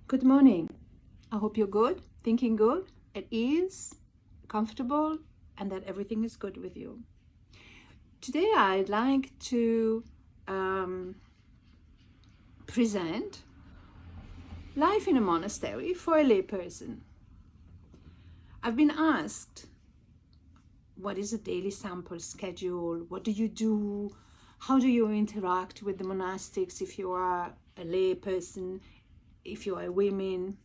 Good morning. I hope you're good, thinking good, at ease, comfortable, and that everything is good with you. Today, I'd like to present life in a monastery for a layperson. I've been asked, what is a daily sample schedule? What do you do? How do you interact with the monastics if you are a layperson, if you are women?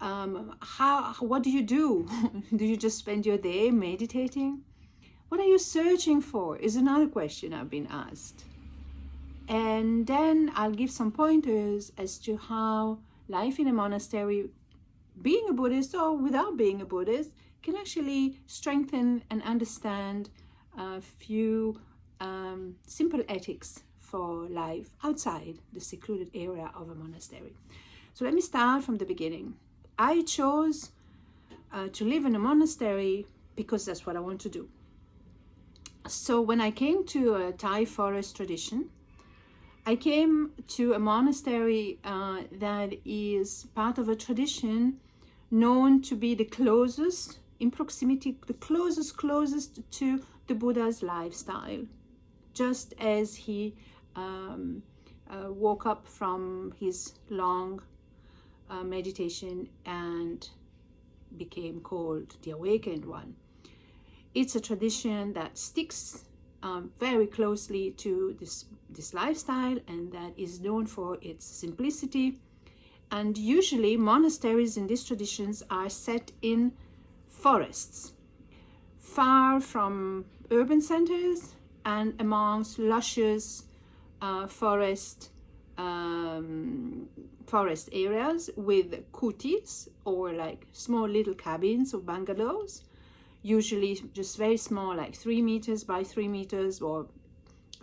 What do you do? Do you just spend your day meditating? What are you searching for is another question I've been asked. And then I'll give some pointers as to how life in a monastery, being a Buddhist or without being a Buddhist, can actually strengthen and understand a few simple ethics for life outside the secluded area of a monastery. So let me start from the beginning. I chose to live in a monastery because that's what I want to do. So when I came to a Thai forest tradition, I came to a monastery that is part of a tradition known to be the closest in proximity, the closest to the Buddha's lifestyle. Just as he woke up from his long meditation and became called the Awakened One. It's a tradition that sticks very closely to this lifestyle, and that is known for its simplicity. And usually monasteries in these traditions are set in forests, far from urban centers and amongst luscious forest areas with kutis, or like small little cabins or bungalows, usually just very small, like 3 meters by 3 meters, or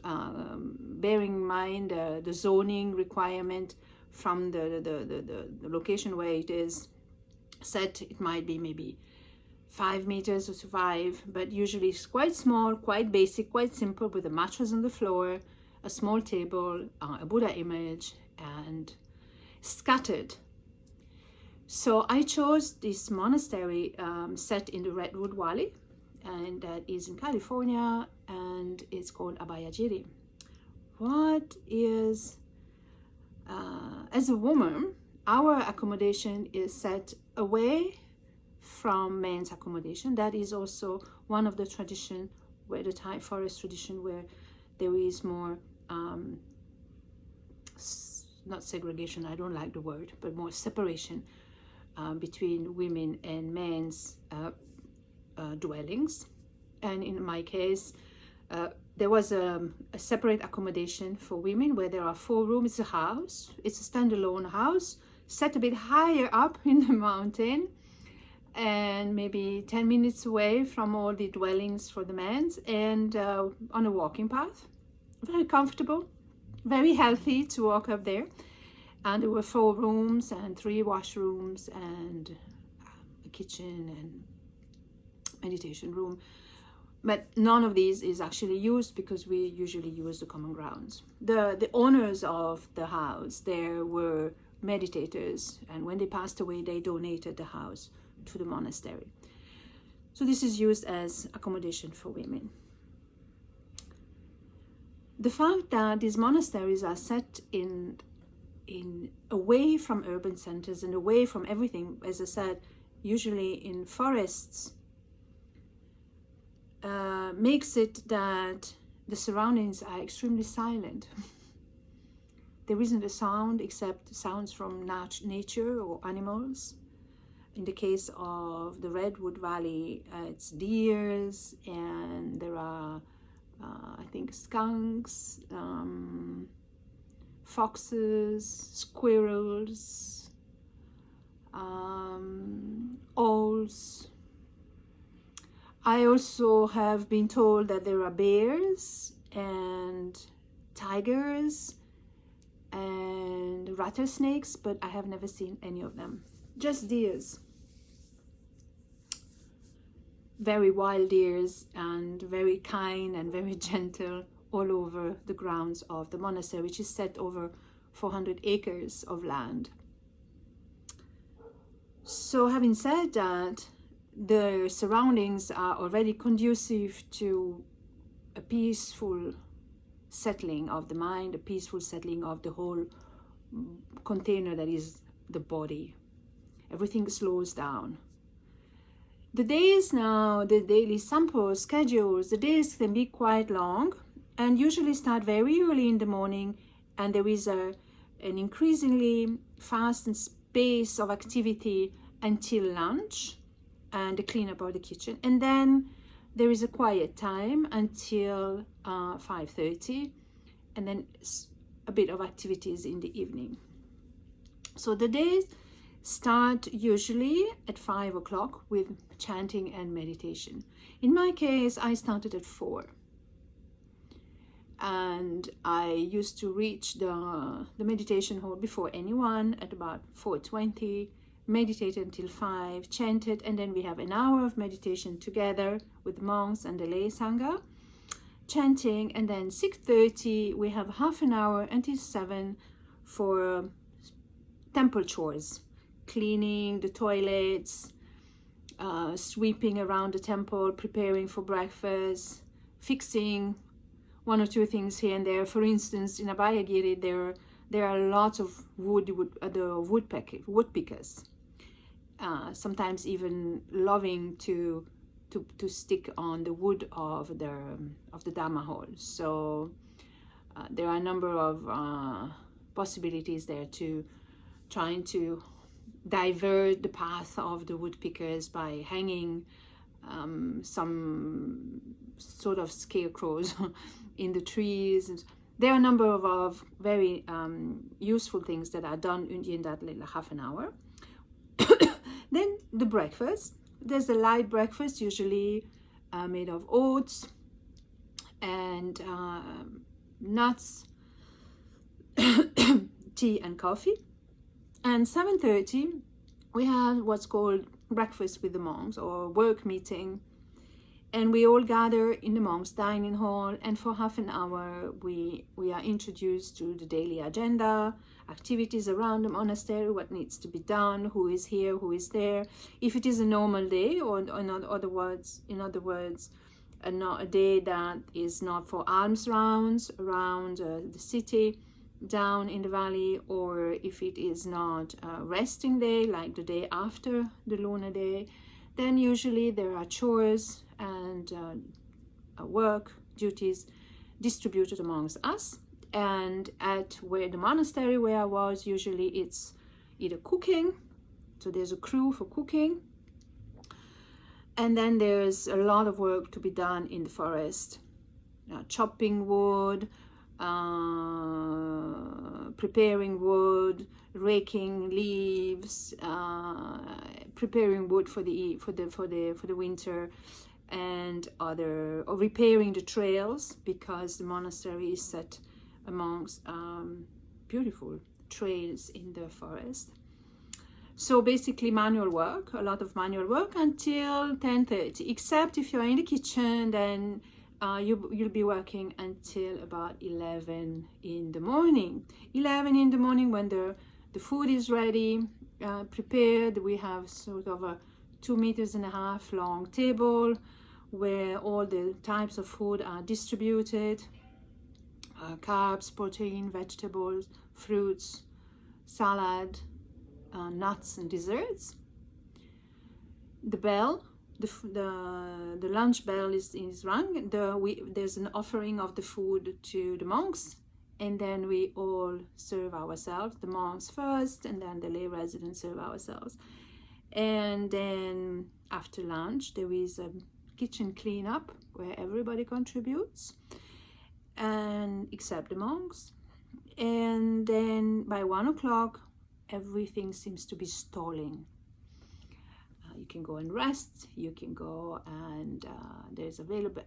bearing in mind the zoning requirement from the location where it is set. It might be maybe 5 meters or 5, but usually it's quite small, quite basic, quite simple, with a mattress on the floor, a small table, a Buddha image, and scattered. So I chose this monastery set in the Redwood Valley, and that is in California, and it's called Abhayagiri. What is, as a woman, our accommodation is set away from men's accommodation. That is also one of the tradition, where the Thai forest tradition, where there is more not segregation, I don't like the word, but more separation between women and men's dwellings. And in my case, there was a separate accommodation for women, where there are 4 rooms. It's a house, it's a standalone house set a bit higher up in the mountain, and maybe 10 minutes away from all the dwellings for the men, and on a walking path. Very comfortable, very healthy to walk up there. And there were 4 rooms and 3 washrooms and a kitchen and meditation room. But none of these is actually used, because we usually use the common grounds. The owners of the house there were meditators, and when they passed away, they donated the house to the monastery. So this is used as accommodation for women. The fact that these monasteries are set in away from urban centers and away from everything, as I said, usually in forests, makes it that the surroundings are extremely silent. There isn't a sound except sounds from nature or animals. In the case of the Redwood Valley, it's deers, and there are I think skunks, foxes, squirrels, owls. I also have been told that there are bears and tigers and rattlesnakes, but I have never seen any of them. Just deers. Very wild deers, and very kind and very gentle, all over the grounds of the monastery, which is set over 400 acres of land. So having said that, the surroundings are already conducive to a peaceful settling of the mind, a peaceful settling of the whole container that is the body. Everything slows down. The days now, the daily sample schedules, the days can be quite long and usually start very early in the morning, and there is an increasingly fast pace of activity until lunch and the cleanup of the kitchen, and then there is a quiet time until 5:30, and then a bit of activities in the evening. So the days start usually at 5 o'clock with chanting and meditation. In my case, I started at 4. And I used to reach the meditation hall before anyone at about 4:20, meditated until 5, chanted, and then we have an hour of meditation together with monks and the lay sangha, chanting, and then 6:30 we have half an hour until 7 for temple chores, cleaning the toilets, sweeping around the temple, preparing for breakfast, fixing one or two things here and there. For instance, in Abhayagiri, there are lots of woodpeckers. Sometimes even loving to stick on the wood of the Dhamma hall. So there are a number of possibilities there to trying to divert the path of the woodpeckers by hanging some sort of scarecrows in the trees. There are a number of very useful things that are done in that little half an hour. Then the breakfast. There's a light breakfast, usually made of oats and nuts, tea and coffee. And 7:30 we have what's called breakfast with the monks, or work meeting, and we all gather in the monks' dining hall, and for half an hour we are introduced to the daily agenda, activities around the monastery, what needs to be done, who is here, who is there, if it is a normal day, or in other words a day that is not for alms rounds around the city, down in the valley, or if it is not a resting day like the day after the lunar day, then usually there are chores and work duties distributed amongst us. And at where the monastery where I was, usually it's either cooking, so there's a crew for cooking, and then there's a lot of work to be done in the forest, chopping wood, preparing wood, raking leaves, preparing wood for the winter, and or repairing the trails, because the monastery is set amongst beautiful trails in the forest. So basically manual work, a lot of manual work until 10:30, except if you're in the kitchen, then you'll be working until about 11 in the morning. 11 in the morning, when the food is ready, prepared. We have sort of a 2.5 meters long table where all the types of food are distributed, carbs, protein, vegetables, fruits, salad, nuts and desserts. The bell, the lunch bell is rung. There's an offering of the food to the monks, and then we all serve ourselves, the monks first, and then the lay residents serve ourselves. And then after lunch there is a kitchen cleanup where everybody contributes, and except the monks. And then by 1 o'clock everything seems to be stalling. You can go and rest, you can go and there's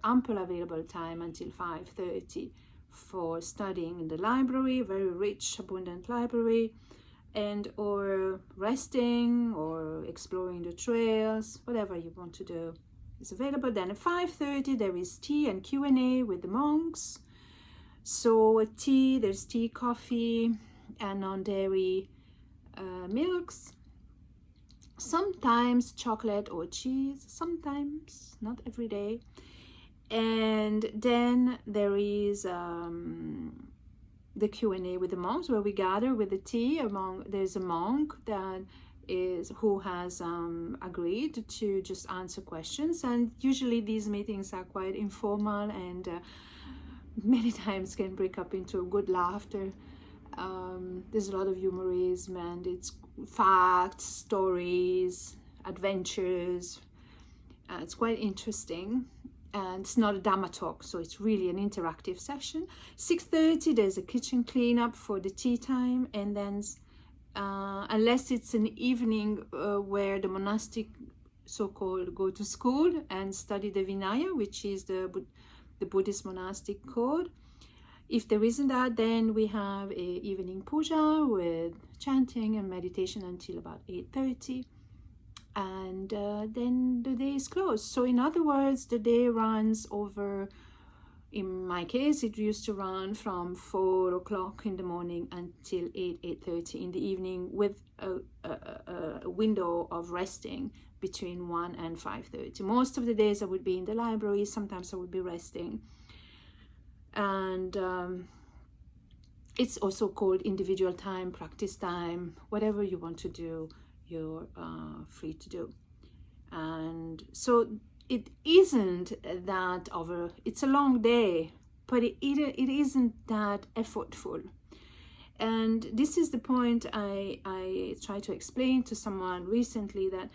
ample available time until 5:30 for studying in the library, very rich, abundant library, and or resting or exploring the trails, whatever you want to do is available. Then at 5:30 there is tea and Q&A with the monks. So there's tea, coffee, and non-dairy milks. sometimes chocolate or cheese, sometimes, not every day. And then there is the Q&A with the monks, where we gather with the tea. There's a monk that is who has agreed to just answer questions, and usually these meetings are quite informal, and many times can break up into a good laughter. There's a lot of humorism, and it's facts, stories, adventures. It's quite interesting, and it's not a Dhamma talk, so it's really an interactive session. 6:30 there's a kitchen cleanup for the tea time, and then unless it's an evening where the monastic so-called go to school and study the Vinaya, which is the Buddhist monastic code. If there isn't that, then we have a evening puja with chanting and meditation until about 8:30, and then the day is closed. So in other words, the day runs over, in my case, it used to run from 4 o'clock in the morning until 8:30 in the evening, with a window of resting between 1 and 5:30. Most of the days I would be in the library, sometimes I would be resting. And it's also called individual time, practice time, whatever you want to do, you're free to do. And so it isn't that it's a long day, but it isn't that effortful. And this is the point I tried to explain to someone recently, that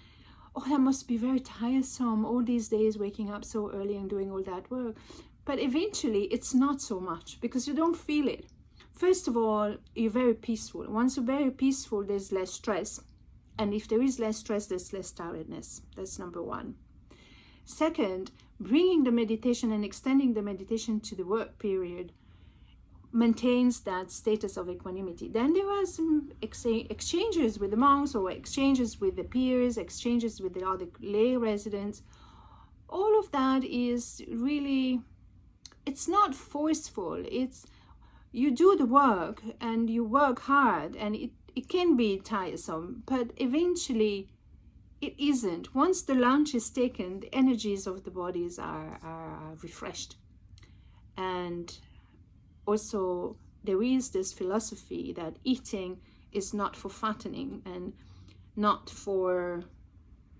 that must be very tiresome, all these days waking up so early and doing all that work. But eventually it's not so much, because you don't feel it. First of all, you're very peaceful. Once you're very peaceful, there's less stress. And if there is less stress, there's less tiredness. That's number one. Second, bringing the meditation and extending the meditation to the work period maintains that status of equanimity. Then there are some exchanges with the monks, or exchanges with the peers, exchanges with the other lay residents. All of that is really, it's not forceful. It's, you do the work and you work hard, and it can be tiresome, but eventually it isn't. Once the lunch is taken, the energies of the bodies are refreshed. And also there is this philosophy that eating is not for fattening and not for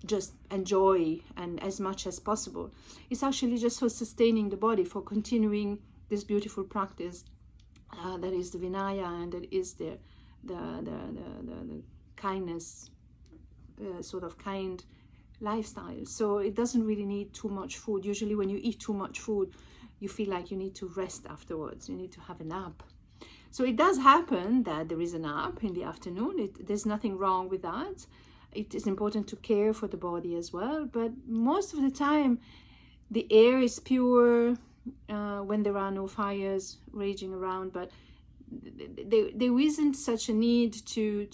just enjoy and as much as possible. It's actually just for sustaining the body, for continuing this beautiful practice that is the Vinaya, and that is the kindness, sort of kind lifestyle. So it doesn't really need too much food. Usually when you eat too much food, you feel like you need to rest afterwards. You need to have a nap. So it does happen that there is a nap in the afternoon. There's nothing wrong with that. It is important to care for the body as well. But most of the time, the air is pure when there are no fires raging around. But there isn't such a need to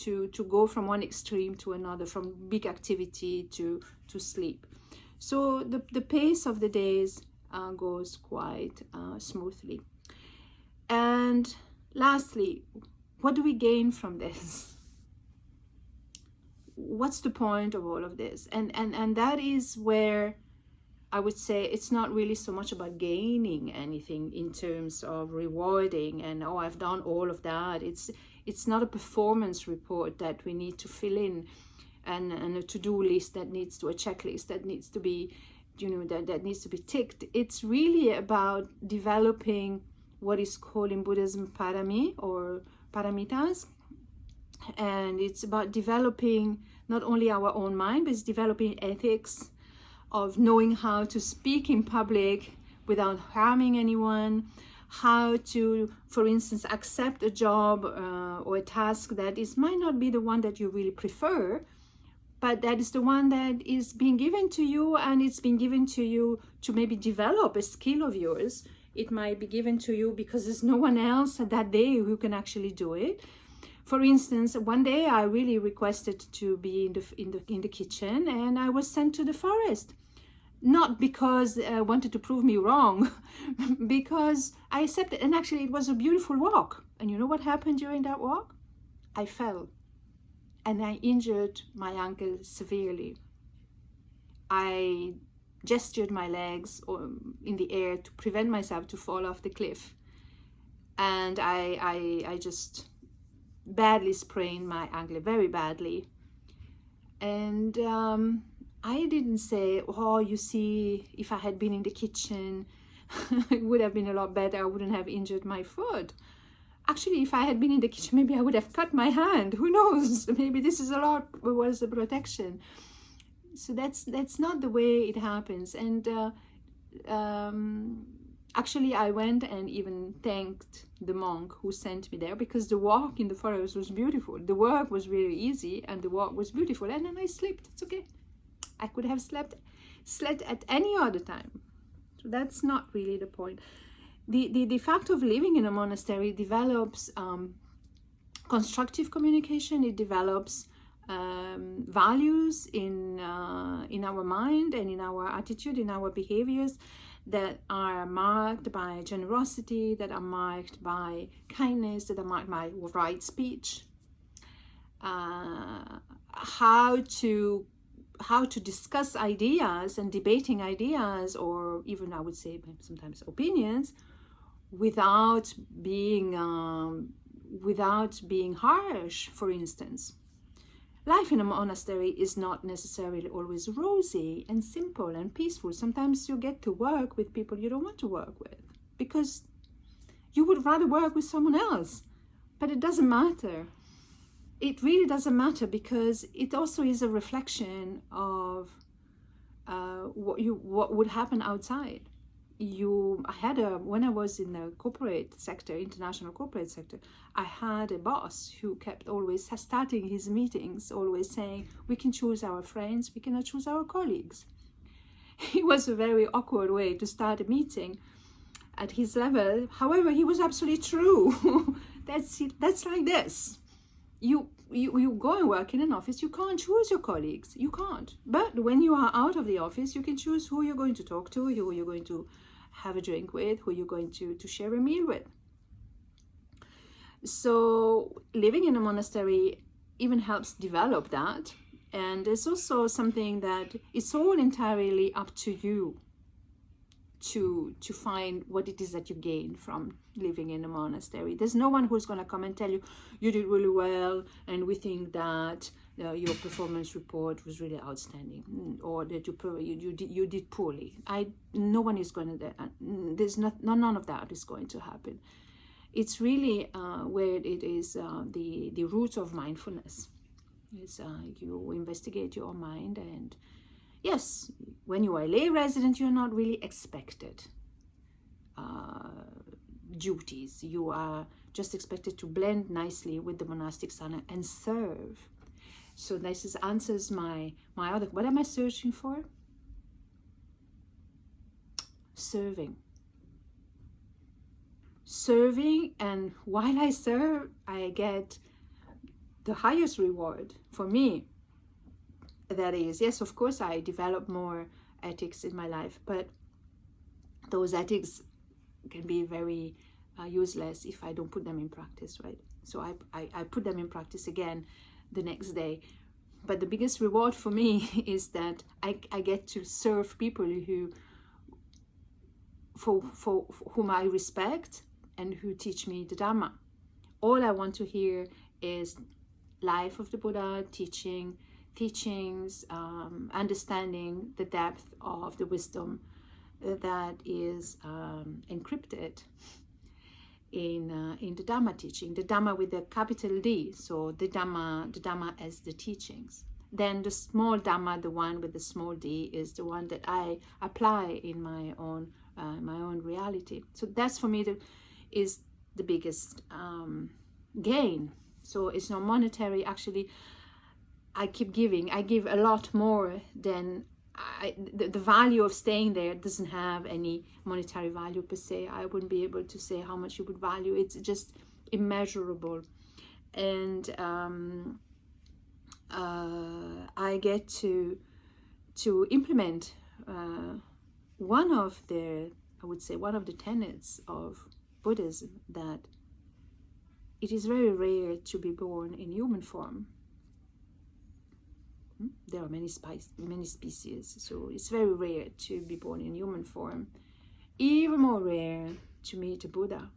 go from one extreme to another, from big activity to sleep. So the pace of the days goes quite smoothly. And lastly, what do we gain from this? What's the point of all of this? And that is where I would say it's not really so much about gaining anything in terms of rewarding and, oh, I've done all of that. It's not a performance report that we need to fill in, and a to-do list that needs to, a checklist that needs to be, that needs to be ticked. It's really about developing what is called in Buddhism parami, or paramitas. And it's about developing not only our own mind, but it's developing ethics of knowing how to speak in public without harming anyone, how to, for instance, accept a job or a task that might not be the one that you really prefer, but that is the one that is being given to you, and it's been given to you to maybe develop a skill of yours. It might be given to you because there's no one else that day who can actually do it. For instance, one day I really requested to be in the kitchen, and I was sent to the forest. Not because I wanted to prove me wrong, because I accepted. And actually, it was a beautiful walk. And you know what happened during that walk? I fell. and I injured my ankle severely. I gestured my legs in the air to prevent myself to fall off the cliff, and I just badly sprained my ankle, very badly. And I didn't say, oh, you see, if I had been in the kitchen, it would have been a lot better. I wouldn't have injured my foot. Actually, if I had been in the kitchen, maybe I would have cut my hand. Who knows? Maybe this is a lot was the protection. So that's not the way it happens. And actually, I went and even thanked the monk who sent me there, because the walk in the forest was beautiful. The work was really easy and the walk was beautiful. And then I slept. It's okay. I could have slept at any other time. So that's not really the point. The fact of living in a monastery develops constructive communication. It develops values in our mind and in our attitude, in our behaviors, that are marked by generosity, that are marked by kindness, that are marked by right speech. How to discuss ideas and debating ideas, or even I would say sometimes opinions, without being harsh, for instance. Life in a monastery is not necessarily always rosy and simple and peaceful. Sometimes you get to work with people you don't want to work with, because you would rather work with someone else. But it doesn't matter. It really doesn't matter, because it also is a reflection of what would happen outside. When I was in the corporate sector, international corporate sector, I had a boss who kept always starting his meetings, always saying, we can choose our friends, we cannot choose our colleagues. It was a very awkward way to start a meeting at his level. However, he was absolutely true. That's like this. You go and work in an office, you can't choose your colleagues. You can't. But when you are out of the office, you can choose who you're going to talk to, who you're going to have a drink with, who you're going to share a meal with. So living in a monastery even helps develop that. And there's also something that it's all entirely up to you to find what it is that you gain from living in a monastery. There's no one who's going to come and tell you, you did really well, and we think that your performance report was really outstanding, or that you did poorly. No one is going to. There's none of that is going to happen. It's really where it is the root of mindfulness. Is you investigate your mind, and yes, when you are a lay resident, you're not really expected duties. You are just expected to blend nicely with the monastic sana and serve. So this answers my other. What am I searching for? Serving. And while I serve, I get the highest reward for me. That is, yes, of course, I develop more ethics in my life, but those ethics can be very useless if I don't put them in practice, right? So I put them in practice again the next day. But the biggest reward for me is that I get to serve people for whom I respect and who teach me the Dhamma. All I want to hear is life of the Buddha, teachings, understanding the depth of the wisdom that is encrypted in the Dhamma teaching, the Dhamma with a capital D, so the Dhamma as the teachings. Then the small Dhamma, the one with the small d, is the one that I apply in my own reality. So that's for me is the biggest gain. So it's not monetary. Actually, I keep giving. I give a lot more than the value of staying there doesn't have any monetary value per se. I wouldn't be able to say how much you would value. It's just immeasurable. And I get to implement one of the tenets of Buddhism, that it is very rare to be born in human form. There are many species, so it's very rare to be born in human form. Even more rare to meet a Buddha.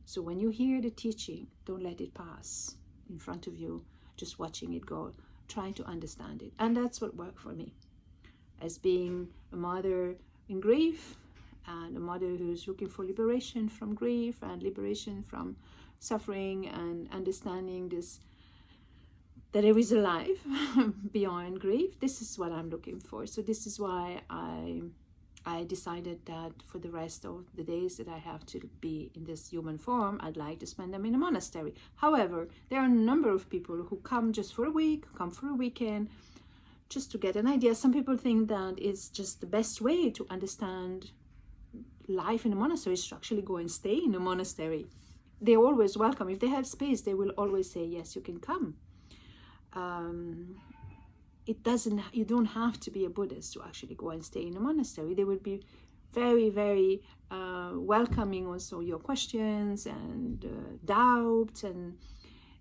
So when you hear the teaching, don't let it pass in front of you, just watching it go. Try to understand it. And that's what worked for me. As being a mother in grief, and a mother who's looking for liberation from grief and liberation from suffering, and understanding this, that there is a life beyond grief. This is what I'm looking for. So this is why I decided that for the rest of the days that I have to be in this human form, I'd like to spend them in a monastery. However, there are a number of people who come just for a week, come for a weekend, just to get an idea. Some people think that it's just the best way to understand life in a monastery is to actually go and stay in a monastery. They're always welcome. If they have space, they will always say, yes, you can come. You don't have to be a Buddhist to actually go and stay in a monastery. They will be very, very welcoming also your questions and doubts. And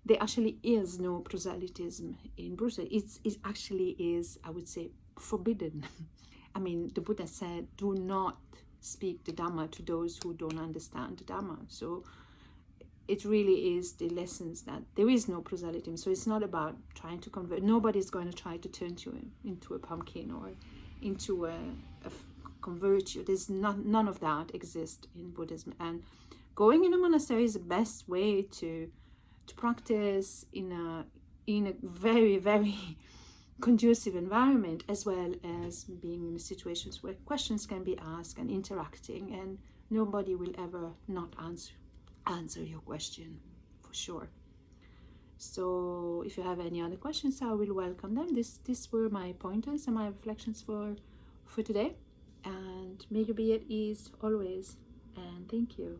there actually is no proselytism in Buddhism. It actually is, I would say, forbidden. I mean, the Buddha said, do not speak the Dhamma to those who don't understand the Dhamma. So it really is the lessons that there is no proselytism. So it's not about trying to convert. Nobody's going to try to turn you into a pumpkin or into convert you. There's none of that exists in Buddhism. And going in a monastery is the best way to practice in a very, very conducive environment, as well as being in situations where questions can be asked and interacting, and nobody will ever not answer your question, for sure. So if you have any other questions, I will welcome them. These were my pointers and my reflections for today, and may you be at ease always, and thank you.